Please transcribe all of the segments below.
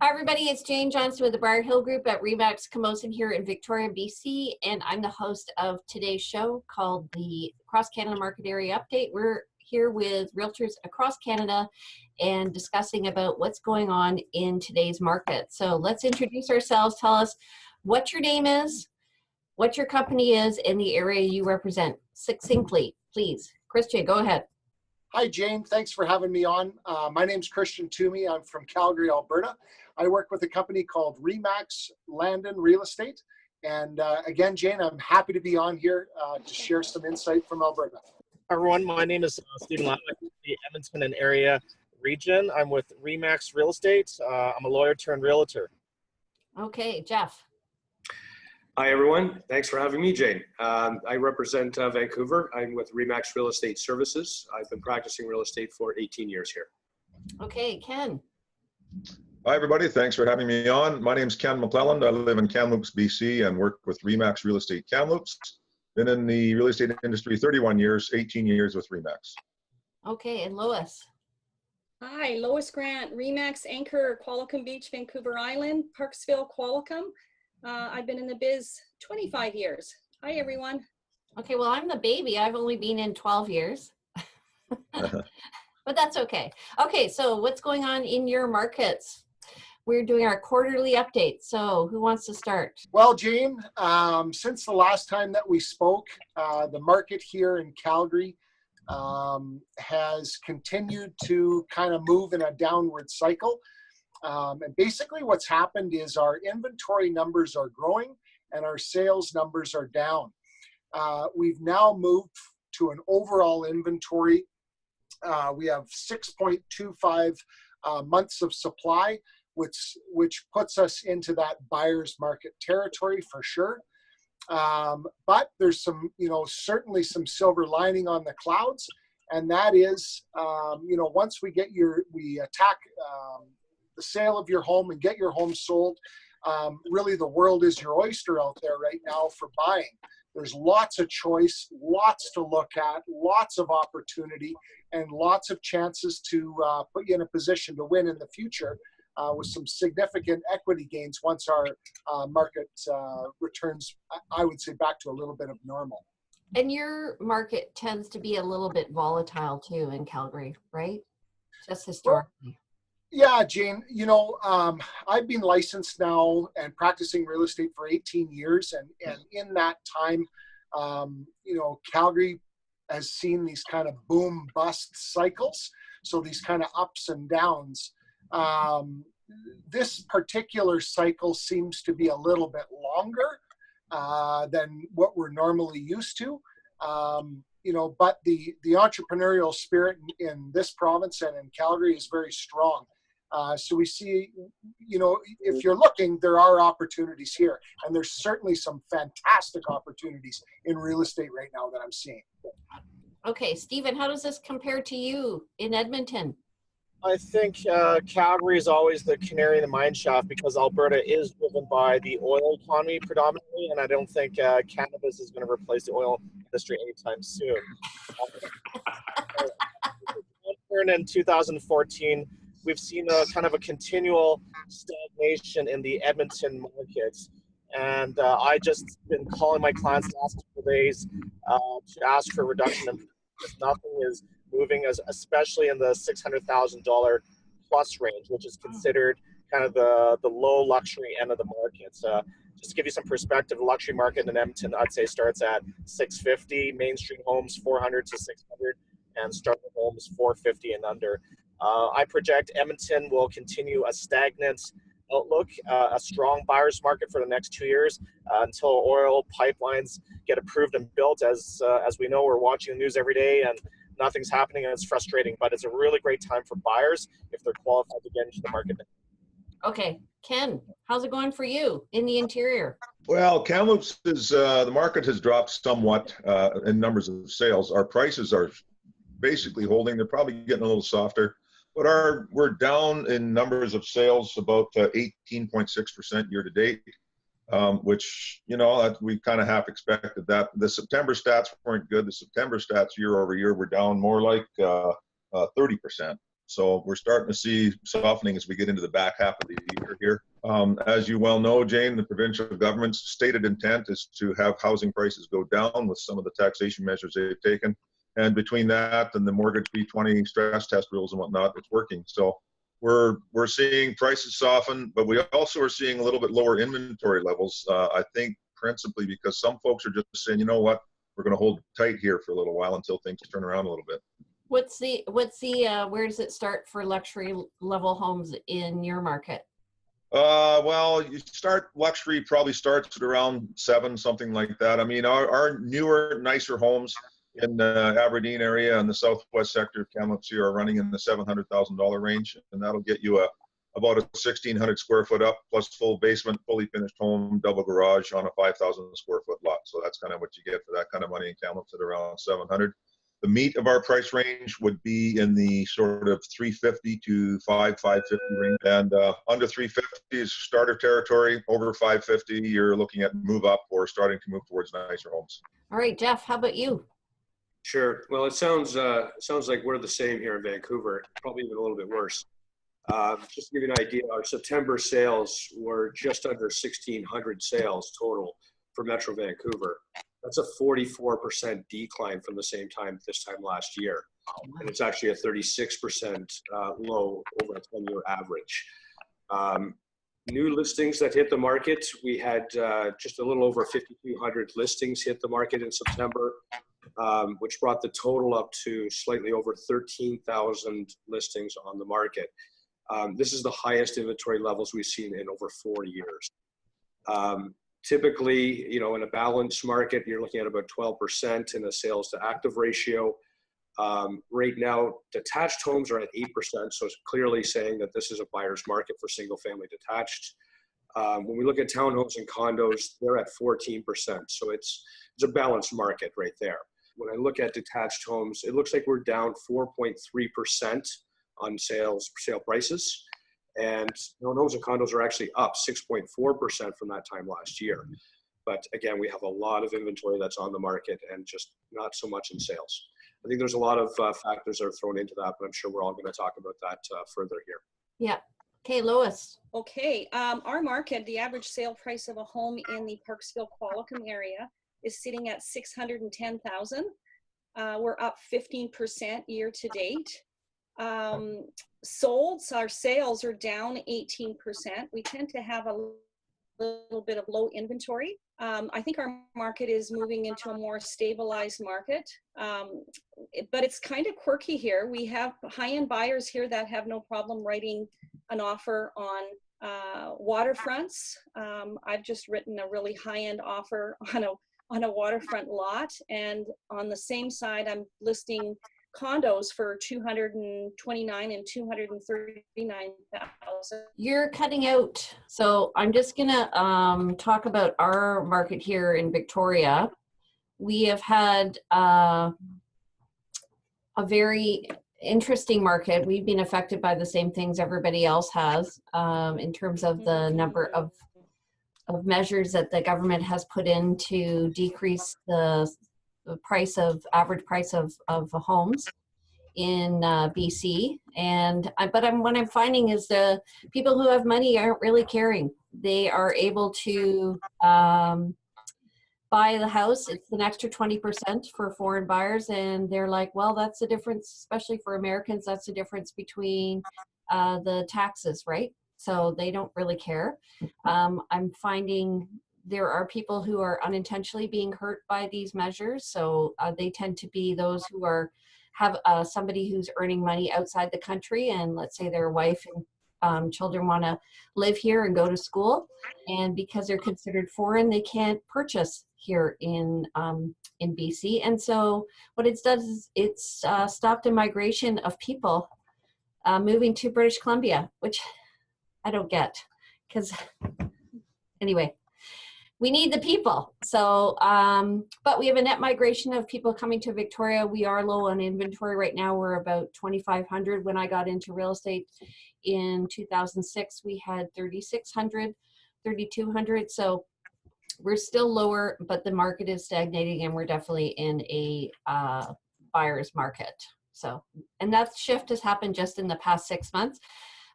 Hi everybody, it's Jane Johnston with the Briar Hill Group at RE/MAX Camosun here in Victoria, BC, and I'm the host of today's show called the Across Canada Market Area Update. We're here with realtors across Canada and discussing about what's going on in today's market. So let's introduce ourselves. Tell us what your name is, what your company is, and the area you represent. Succinctly, please. Christian, go ahead. Hi, Jane. Thanks for having me on. My name's Christian Twomey. I'm from Calgary, Alberta. I work with a company called RE/MAX Land and Real Estate. And again, Jane, I'm happy to be on here to share some insight from Alberta. Hi, everyone. My name is Stephen Lau. I'm the Edmonton and area region. I'm with RE/MAX Real Estate. I'm a lawyer turned realtor. Okay, Jeff. Hi, everyone. Thanks for having me, Jane. I represent Vancouver. I'm with RE/MAX Real Estate Services. I've been practicing real estate for 18 years here. Okay, Ken. Hi, everybody. Thanks for having me on. My name is Ken McClelland. I live in Kamloops BC and work with RE/MAX Real Estate Kamloops. Been in the real estate industry 31 years, 18 years with RE/MAX. Okay, and Lois. Hi, Lois Grant, RE/MAX Anchor, Qualicum Beach, Vancouver Island, Parksville, Qualicum. I've been in the biz 25 years. Hi, everyone. Okay, well, I'm the baby. I've only been in 12 years. But that's okay. Okay, so what's going on in your markets? We're doing our quarterly update. So who wants to start? Well, Jane, since the last time that we spoke, the market here in Calgary has continued to kind of move in a downward cycle. And basically what's happened is our inventory numbers are growing and our sales numbers are down. We've now moved to an overall inventory. We have 6.25 months of supply, which puts us into that buyer's market territory for sure. But there's some, certainly some silver lining on the clouds. And that is, once we attack the sale of your home and get your home sold, really the world is your oyster out there right now for buying. There's lots of choice, lots to look at, lots of opportunity, and lots of chances to put you in a position to win in the future with some significant equity gains once our market returns, I would say, back to a little bit of normal. And your market tends to be a little bit volatile too in Calgary, right? Just historically. Well, yeah, Jane, I've been licensed now and practicing real estate for 18 years. And in that time, Calgary has seen these kind of boom bust cycles. So these kind of ups and downs. This particular cycle seems to be a little bit longer than what we're normally used to. But the entrepreneurial spirit in this province and in Calgary is very strong. So we see, if you're looking, there are opportunities here. And there's certainly some fantastic opportunities in real estate right now that I'm seeing. Okay, Stephen, how does this compare to you in Edmonton? I think Calgary is always the canary in the mine shaft because Alberta is driven by the oil economy predominantly, and I don't think cannabis is going to replace the oil industry anytime soon. In 2014, we've seen a kind of a continual stagnation in the Edmonton markets. And I just been calling my clients the last 2 days to ask for a reduction in because nothing is moving, especially in the $600,000 plus range, which is considered kind of the low luxury end of the market. Just to give you some perspective, the luxury market in Edmonton, I'd say starts at $650, mainstream homes $400 to $600, and starter homes $450 and under. I project Edmonton will continue a stagnant outlook, a strong buyer's market for the next 2 years until oil pipelines get approved and built. As we know, we're watching the news every day and nothing's happening, and it's frustrating. But it's a really great time for buyers if they're qualified to get into the market. Okay, Ken, how's it going for you in the interior? Well, Kamloops is, the market has dropped somewhat in numbers of sales. Our prices are basically holding. They're probably getting a little softer. But we're down in numbers of sales about 18.6% year to date, which, we kind of half expected that. The September stats weren't good. The September stats year over year were down more like 30%. So we're starting to see softening as we get into the back half of the year here. As you well know, Jane, the provincial government's stated intent is to have housing prices go down with some of the taxation measures they've taken. And between that and the mortgage B20 stress test rules and whatnot, it's working. So we're seeing prices soften, but we also are seeing a little bit lower inventory levels. I think principally because some folks are just saying, you know what, we're going to hold tight here for a little while until things turn around a little bit. What's the where does it start for luxury level homes in your market? Well, you start luxury probably starts at around 7, something like that. I mean, our newer, nicer homes in the Aberdeen area and the southwest sector of Kamloops here are running in the $700,000 range, and that'll get you about a 1,600 square foot up plus full basement, fully finished home, double garage on a 5,000 square foot lot. So that's kind of what you get for that kind of money in Kamloops at around 700. The meat of our price range would be in the sort of 350 to 550 range, and under 350 is starter territory. Over 550, you're looking at move up or starting to move towards nicer homes. All right, Jeff, how about you? Sure. Well, it sounds like we're the same here in Vancouver, probably even a little bit worse. Just to give you an idea, our September sales were just under 1,600 sales total for Metro Vancouver. That's a 44% decline from the same time this time last year. And it's actually a 36% low over a 10-year average. New listings that hit the market, we had just a little over 5,200 listings hit the market in September, which brought the total up to slightly over 13,000 listings on the market. This is the highest inventory levels we've seen in over 4 years. Typically, you know, in a balanced market, you're looking at about 12% in a sales to active ratio. Right now, detached homes are at 8%, so it's clearly saying that this is a buyer's market for single family detached. When we look at townhomes and condos, they're at 14%, so it's a balanced market right there. When I look at detached homes, it looks like we're down 4.3% on sale prices. And homes and condos are actually up 6.4% from that time last year. But again, we have a lot of inventory that's on the market and just not so much in sales. I think there's a lot of factors that are thrown into that, but I'm sure we're all going to talk about that further here. Yeah. Okay, Lois. Okay, our market, the average sale price of a home in the Parksville Qualicum area is sitting at $610,000. We're up 15% year to date. Our sales are down 18%. We tend to have a little bit of low inventory. I think our market is moving into a more stabilized market, but it's kind of quirky here. We have high-end buyers here that have no problem writing an offer on waterfronts. I've just written a really high-end offer on a waterfront lot, and on the same side, I'm listing condos for $229,000 and $239,000. You're cutting out, so I'm just gonna talk about our market here in Victoria. We have had a very interesting market. We've been affected by the same things everybody else has in terms of the number of measures that the government has put in to decrease the average price of homes in BC. But what I'm finding is the people who have money aren't really caring. They are able to buy the house. It's an extra 20% for foreign buyers, and they're like, well, that's the difference, especially for Americans, that's the difference between the taxes, right? So they don't really care. I'm finding there are people who are unintentionally being hurt by these measures. So they tend to be those who have somebody who's earning money outside the country, and let's say their wife and children want to live here and go to school, and because they're considered foreign, they can't purchase here in BC. And so what it's done is it's stopped a migration of people moving to British Columbia, which I don't get, because anyway, we need the people. So, but we have a net migration of people coming to Victoria. We are low on inventory right now. We're about 2,500. When I got into real estate in 2006, we had 3,600, 3,200. So we're still lower, but the market is stagnating, and we're definitely in a buyer's market. So, and that shift has happened just in the past 6 months.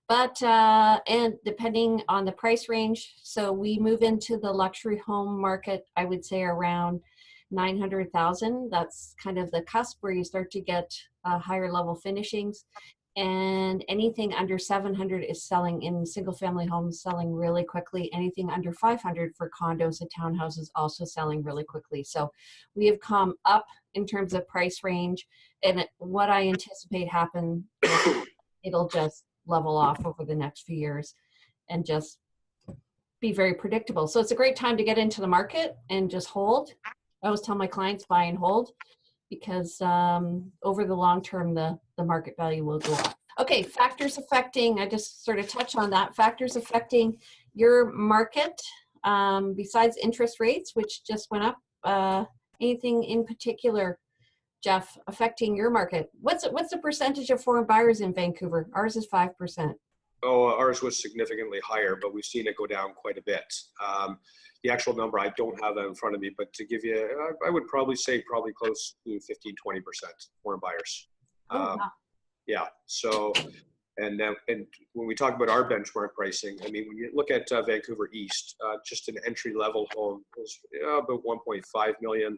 But, and depending on the price range, so we move into the luxury home market, I would say around 900,000. That's kind of the cusp where you start to get higher level finishings. And anything under 700 is selling in single family homes, selling really quickly. Anything under 500 for condos and townhouses also selling really quickly. So we have come up in terms of price range, and what I anticipate happen, it'll just level off over the next few years and just be very predictable. So it's a great time to get into the market and just hold. I always tell my clients buy and hold, because over the long term, the market value will go up. Okay, factors affecting, I just sort of touched on that, factors affecting your market, besides interest rates, which just went up, anything in particular, Jeff, affecting your market? What's the percentage of foreign buyers in Vancouver? Ours is 5%. Oh, ours was significantly higher, but we've seen it go down quite a bit. The actual number, I don't have that in front of me, but to give you, I would probably say probably close to 15-20% foreign buyers. Oh, wow. Yeah, so, and when we talk about our benchmark pricing, I mean, when you look at Vancouver East, just an entry-level home is about 1.5 million.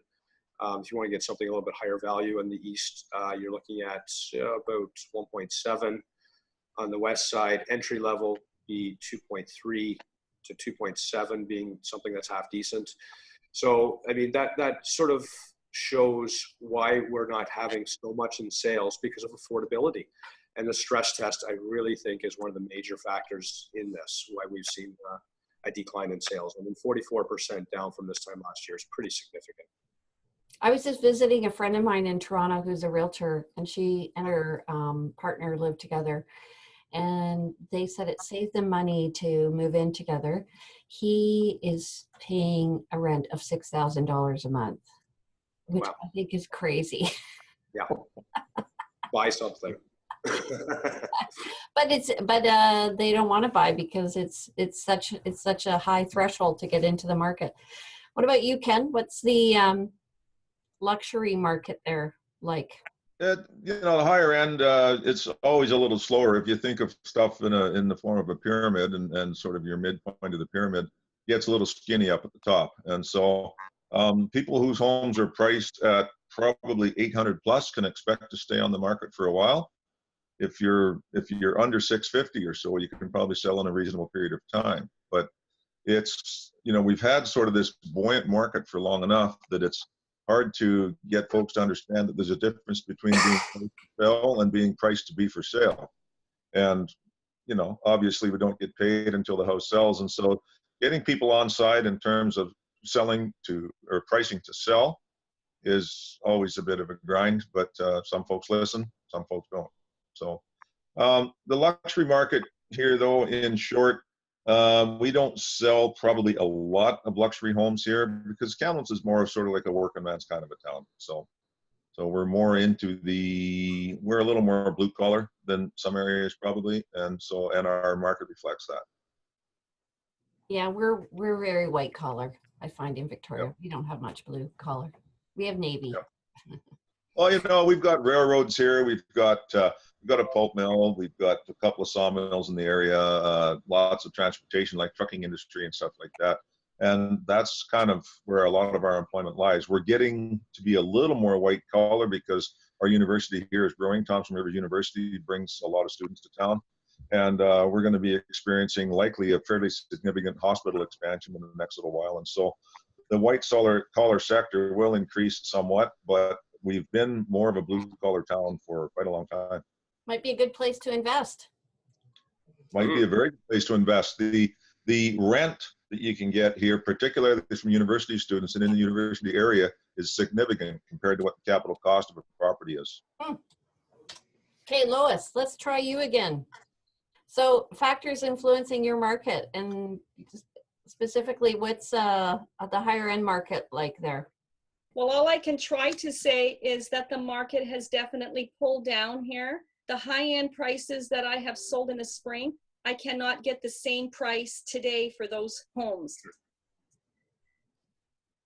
If you want to get something a little bit higher value in the East, you're looking at about 1.7. On the West side, entry level be 2.3 to 2.7, being something that's half decent. So, I mean, that sort of shows why we're not having so much in sales, because of affordability. And the stress test, I really think, is one of the major factors in this, why we've seen a decline in sales. I mean, 44% down from this time last year is pretty significant. I was just visiting a friend of mine in Toronto who's a realtor, and she and her partner live together. And they said it saved them money to move in together. He is paying a rent of $6,000 a month, which Wow. I think is crazy. Yeah, buy something. But they don't want to buy because it's such a high threshold to get into the market. What about you, Ken? What's the luxury market there like? The higher end, it's always a little slower. If you think of stuff in the form of a pyramid, and sort of your midpoint of the pyramid gets a little skinny up at the top. And so people whose homes are priced at probably 800 plus can expect to stay on the market for a while. If you're under 650 or so, you can probably sell in a reasonable period of time. But it's, we've had sort of this buoyant market for long enough that it's hard to get folks to understand that there's a difference between being priced to sell and being priced to be for sale. And, obviously we don't get paid until the house sells. And so getting people on side in terms of selling to, or pricing to sell, is always a bit of a grind, but some folks listen, some folks don't. So the luxury market here, though, in short, we don't sell probably a lot of luxury homes here, because Kamloops is more of sort of like a working man's kind of a town. So we're more into we're a little more blue collar than some areas probably. And our market reflects that. Yeah, we're very white collar, I find, in Victoria. Yep. We don't have much blue collar. We have navy. Yep. Well, we've got railroads here. We've got a pulp mill. We've got a couple of sawmills in the area. Lots of transportation, like trucking industry and stuff like that. And that's kind of where a lot of our employment lies. We're getting to be a little more white collar because our university here is growing. Thompson Rivers University brings a lot of students to town. And we're going to be experiencing likely a fairly significant hospital expansion in the next little while. And so the white collar sector will increase somewhat, but we've been more of a blue collar town for quite a long time. Might be a good place to invest. Might be a very good place to invest. The rent that you can get here, particularly from university students and in the university area, is significant compared to what the capital cost of a property is. Okay, Lois, let's try you again. So factors influencing your market, and specifically what's the higher end market like there? Well, all I can try to say is that the market has definitely pulled down here. The high-end prices that I have sold in the spring, I cannot get the same price today for those homes.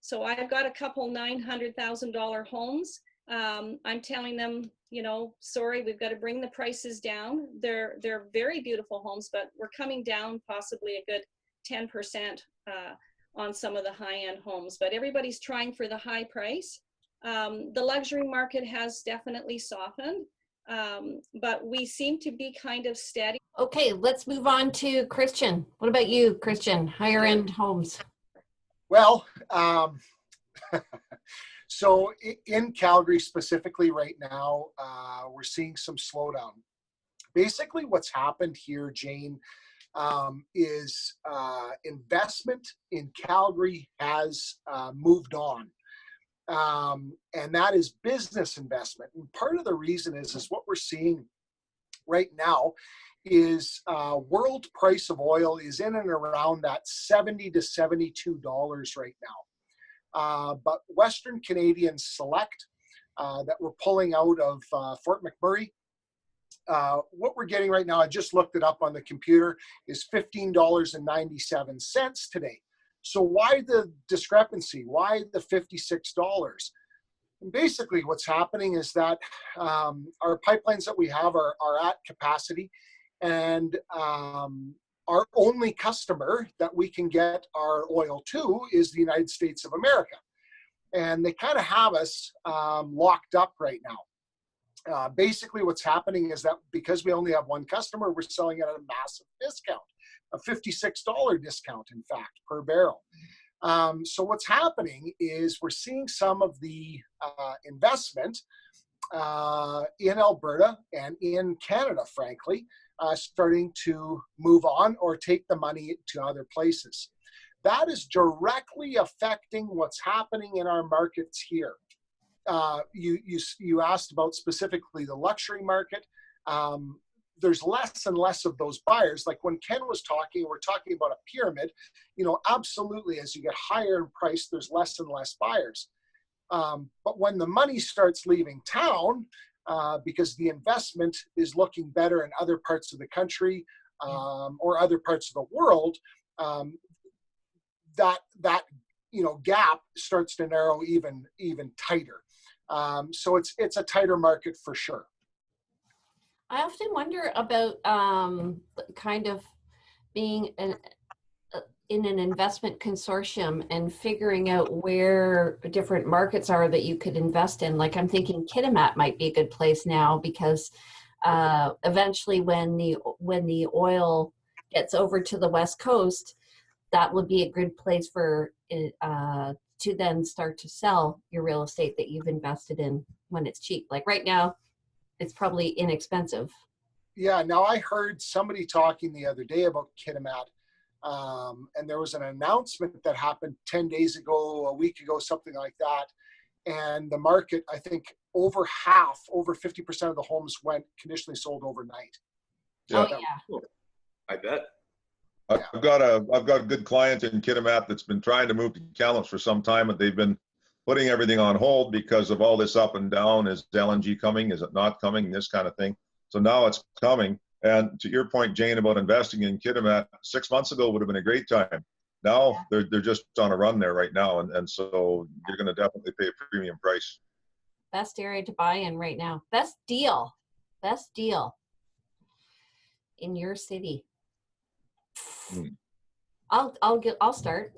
So I've got a couple $900,000 homes. I'm telling them, you know, sorry, we've got to bring the prices down. They're very beautiful homes, but we're coming down possibly a good 10% on some of the high-end homes. But everybody's trying for the high price. The luxury market has definitely softened, but we seem to be kind of steady. Okay, let's move on to Christian. What about you, Christian? Higher end homes. Well, so in Calgary specifically right now, we're seeing some slowdown. Basically what's happened here, Jane, is investment in Calgary has moved on. And that is business investment. And part of the reason is what we're seeing right now is world price of oil is in and around that $70 to $72 right now. But Western Canadian Select that we're pulling out of Fort McMurray, what we're getting right now, I just looked it up on the computer, is $15.97 today. So why the discrepancy? Why the $56? And basically what's happening is that our pipelines that we have are at capacity, and our only customer that we can get our oil to is the United States of America. And they kind of have us locked up right now. Basically what's happening is that because we only have one customer, we're selling at a massive discount, a $56 discount, in fact, per barrel. So what's happening is we're seeing some of the investment in Alberta and in Canada, frankly, starting to move on or take the money to other places. That is directly affecting what's happening in our markets here. You asked about specifically the luxury market. There's less and less of those buyers. Like when Ken was talking, we're talking about a pyramid, you know, absolutely, as you get higher in price, there's less and less buyers. But when the money starts leaving town, because the investment is looking better in other parts of the country or other parts of the world, that you know, gap starts to narrow even tighter. So it's a tighter market for sure. I often wonder about kind of being in an investment consortium and figuring out where different markets are that you could invest in. Like I'm thinking Kitimat might be a good place now because eventually when the oil gets over to the West Coast, that would be a good place for to then start to sell your real estate that you've invested in when it's cheap. Like right now, it's probably inexpensive. Yeah, now I heard somebody talking the other day about Kitimat, and there was an announcement that happened 10 days ago, a week ago, something like that. And the market, I think over 50% of the homes went conditionally sold overnight. Yeah. Oh, yeah. I bet. I've got a good client in Kitimat that's been trying to move to Kamloops for some time, and they've been putting everything on hold because of all this up and down. Is LNG coming? Is it not coming? This kind of thing. So now it's coming. And to your point, Jane, about investing in Kitimat, 6 months ago would have been a great time. Now they're just on a run there right now, and so you're going to definitely pay a premium price. Best area to buy in right now. Best deal in your city. I'll start.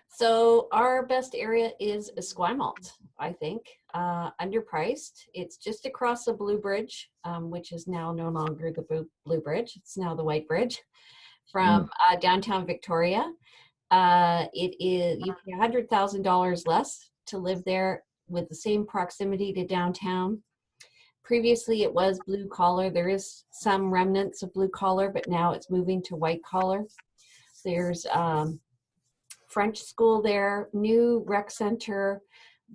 So our best area is Esquimalt, I think. Underpriced. It's just across the Blue Bridge, which is now no longer the Blue Bridge. It's now the White Bridge from downtown Victoria. It is, you pay $100,000 less to live there with the same proximity to downtown. Previously, it was blue collar. There is some remnants of blue collar, but now it's moving to white collar. There's French school there, new rec center.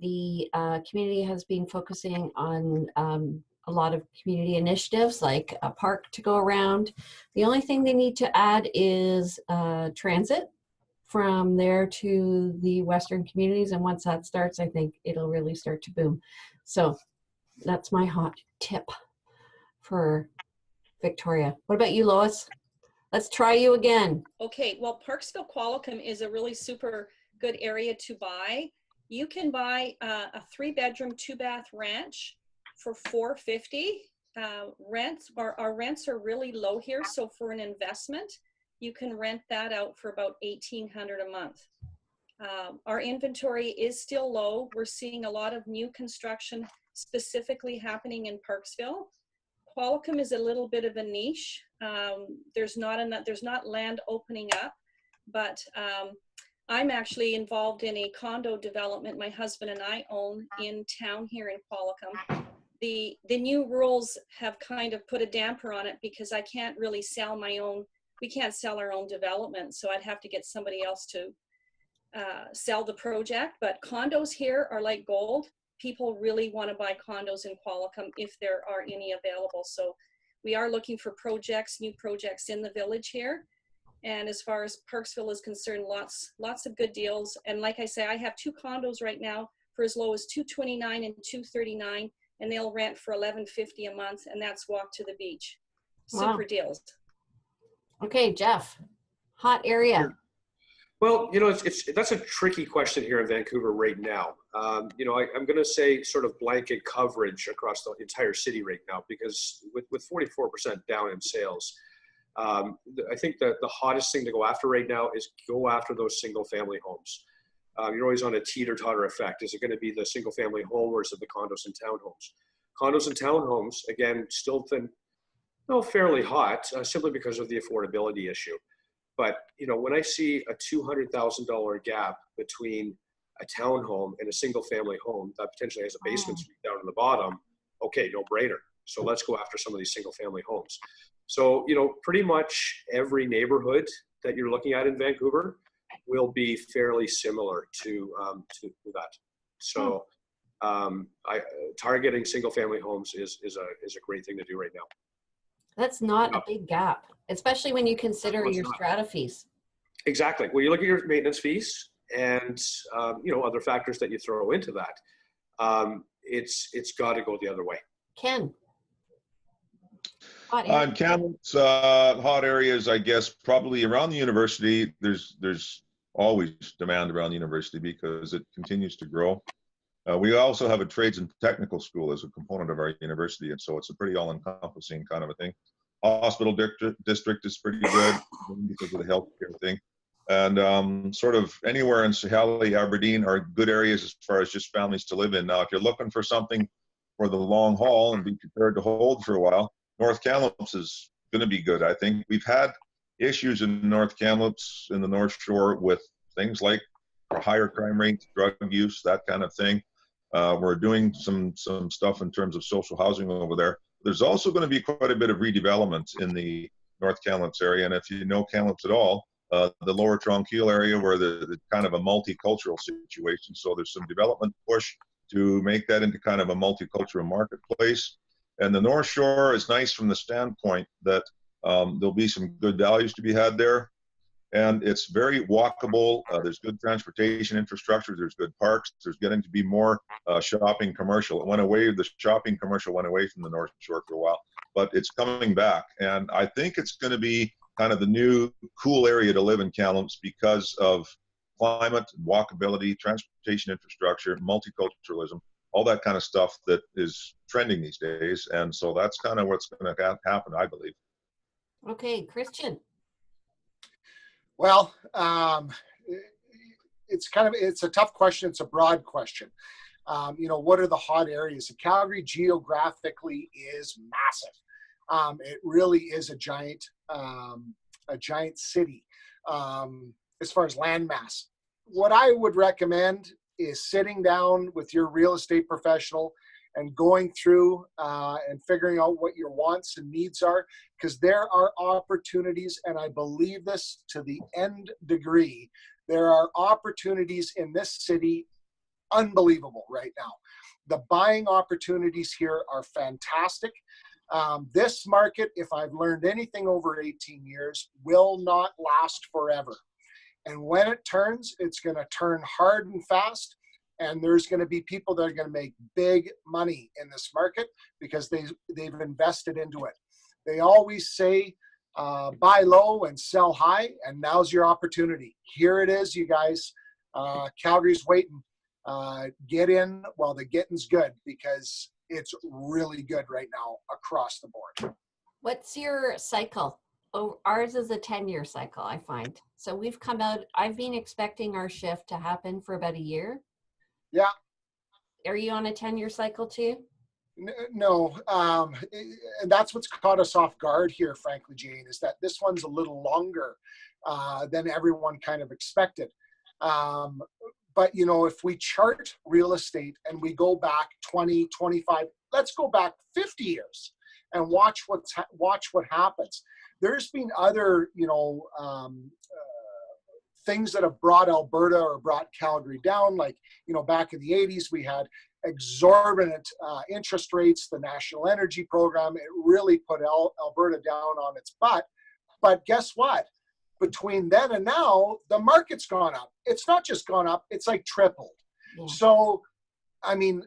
The community has been focusing on a lot of community initiatives like a park to go around. The only thing they need to add is transit from there to the Western communities. And once that starts, I think it'll really start to boom. So that's my hot tip for Victoria. What about you, Lois? Let's try you again. Okay, well, Parksville Qualicum is a really super good area to buy. You can buy a 3-bedroom, 2-bath ranch for $450. Our rents are really low here. So for an investment, you can rent that out for about $1,800 a month. Our inventory is still low. We're seeing a lot of new construction specifically happening in Parksville. Qualicum is a little bit of a niche. There's not land opening up, but I'm actually involved in a condo development my husband and I own in town here in Qualicum. The new rules have kind of put a damper on it because I can't really sell we can't sell our own development, so I'd have to get somebody else to sell the project. But condos here are like gold. People really want to buy condos in Qualicum if there are any available. So we are looking for new projects in the village here. And as far as Parksville is concerned, lots of good deals. And like I say, I have 2 condos right now for as low as $229 and $239, and they'll rent for $11.50 a month, and that's walk to the beach. Super Wow. deals. Okay, Jeff, hot area. Well, that's a tricky question here in Vancouver right now. I'm going to say sort of blanket coverage across the entire city right now, because with 44% down in sales, I think that the hottest thing to go after right now is go after those single family homes. You're always on a teeter-totter effect. Is it going to be the single family home, or is it the condos and townhomes? Condos and townhomes, again, still fairly hot, simply because of the affordability issue. But, when I see a $200,000 gap between a townhome and a single family home that potentially has a basement suite down in the bottom, okay, no brainer. So let's go after some of these single family homes. So, pretty much every neighborhood that you're looking at in Vancouver will be fairly similar to that. So targeting single family homes is a great thing to do right now. That's not a big gap, especially when you consider your not. strata fees. Exactly. Well, you look at your maintenance fees and other factors that you throw into that. It's got to go the other way. Ken. On Kamloops, hot areas, I guess, probably around the university. There's always demand around the university because it continues to grow. We also have a trades and technical school as a component of our university, and so it's a pretty all-encompassing kind of a thing. Hospital district is pretty good because of the healthcare thing. And sort of anywhere in Saheli, Aberdeen are good areas as far as just families to live in. Now, if you're looking for something for the long haul and be prepared to hold for a while, North Kamloops is going to be good, I think. We've had issues in North Kamloops, in the North Shore, with things like higher crime rates, drug use, that kind of thing. We're doing some stuff in terms of social housing over there. There's also going to be quite a bit of redevelopment in the North Kamloops area. And if you know Kamloops at all, the lower Tronquil area, where the kind of a multicultural situation. So there's some development push to make that into kind of a multicultural marketplace. And the North Shore is nice from the standpoint that there'll be some good values to be had there. And it's very walkable. There's good transportation infrastructure. There's good parks. There's getting to be more shopping commercial. It went away. The shopping commercial went away from the North Shore for a while, but it's coming back. And I think it's going to be kind of the new cool area to live in Kamloops because of climate, walkability, transportation infrastructure, multiculturalism, all that kind of stuff that is trending these days. And so that's kind of what's going to happen, I believe. Okay, Christian. Well, it's a tough question. It's a broad question. What are the hot areas? Calgary geographically is massive. It really is a giant city as far as land mass. What I would recommend is sitting down with your real estate professional and going through and figuring out what your wants and needs are, because there are opportunities, and I believe this to the end degree, there are opportunities in this city unbelievable right now. The buying opportunities here are fantastic. This market, if I've learned anything over 18 years, will not last forever. And when it turns, it's going to turn hard and fast. And there's going to be people that are going to make big money in this market because they've invested into it. They always say, buy low and sell high, and now's your opportunity. Here it is, you guys. Calgary's waiting. Get in while the getting's good, because it's really good right now across the board. What's your cycle? Oh, ours is a 10-year cycle, I find. So we've come out, I've been expecting our shift to happen for about a year. Yeah. Are you on a 10-year cycle too? No, and that's what's caught us off guard here, frankly, Jane, is that this one's a little longer than everyone kind of expected. But, you know, if we chart real estate and we go back 20, 25, let's go back 50 years and watch what happens. There's been other, you know, things that have brought Alberta or brought Calgary down. Like, you know, back in the 80s, we had exorbitant interest rates, the National Energy Program. It really put Alberta down on its butt. But guess what? Between then and now, the market's gone up. It's not just gone up, it's like tripled. Yeah. So, I mean,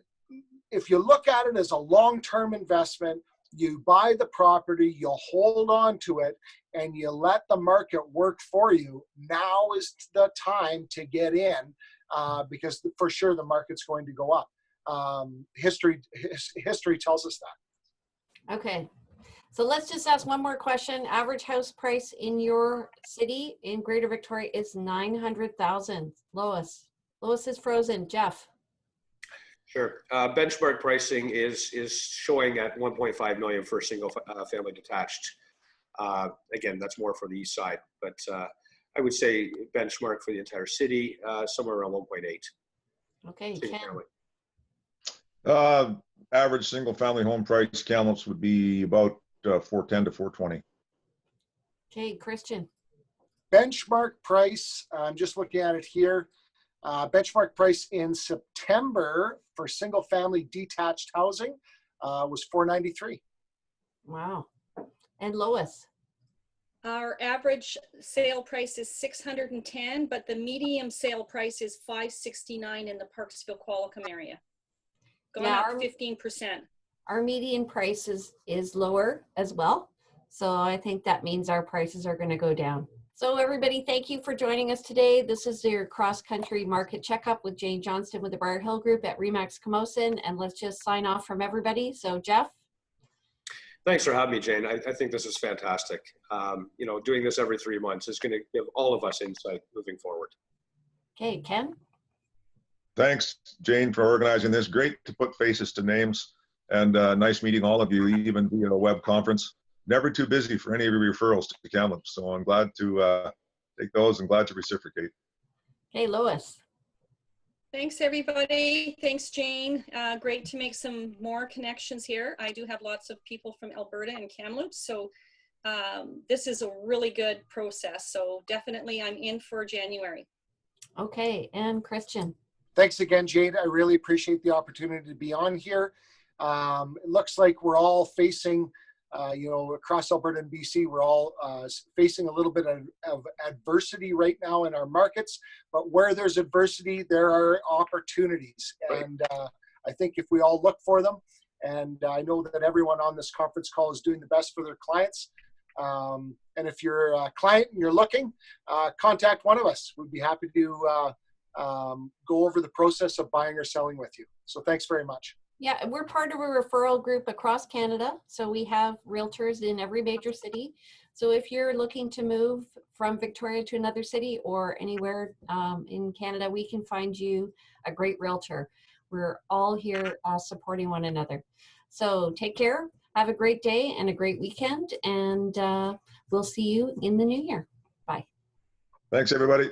if you look at it as a long-term investment, you buy the property, you hold on to it, and you let the market work for you. Now is the time to get in because for sure the market's going to go up. History tells us that. Okay. So let's just ask one more question. Average house price in your city in Greater Victoria is $900,000. Lois is frozen. Jeff. Sure. Benchmark pricing is showing at 1.5 million for a single family detached. Again, that's more for the east side, but I would say benchmark for the entire city somewhere around 1.8. Okay, Ken. Average single family home price Kamloops would be about 410 to 420. Okay, Christian. Benchmark price, I'm just looking at it here. Benchmark price in September for single family detached housing was $493. Wow. And Lois? Our average sale price is $610, but the medium sale price is $569 in the Parksville Qualicum area. Going up 15%. Our median price is lower as well. So I think that means our prices are going to go down. So everybody, thank you for joining us today. This is your cross-country market checkup with Jane Johnston with the Briar Hill Group at RE/MAX Camosun. And let's just sign off from everybody. So Jeff? Thanks for having me, Jane. I think this is fantastic. You know, doing this every 3 months is going to give all of us insight moving forward. Okay, Ken? Thanks, Jane, for organizing this. Great to put faces to names, and nice meeting all of you, even via a web conference. Never too busy for any of your referrals to Kamloops, so I'm glad to take those and glad to reciprocate. Okay, Lois. Thanks, everybody. Thanks, Jane. Great to make some more connections here. I do have lots of people from Alberta and Kamloops, so this is a really good process. So definitely I'm in for January. Okay, and Christian. Thanks again, Jane. I really appreciate the opportunity to be on here. It looks like we're all facing, you know, across Alberta and BC, we're all facing a little bit of adversity right now in our markets. But where there's adversity, there are opportunities. And I think if we all look for them, and I know that everyone on this conference call is doing the best for their clients. And if you're a client and you're looking, contact one of us. We'd be happy to go over the process of buying or selling with you. So thanks very much. Yeah, we're part of a referral group across Canada. So we have realtors in every major city. So if you're looking to move from Victoria to another city or anywhere in Canada, we can find you a great realtor. We're all here supporting one another. So take care, have a great day and a great weekend, and we'll see you in the new year. Bye. Thanks, everybody.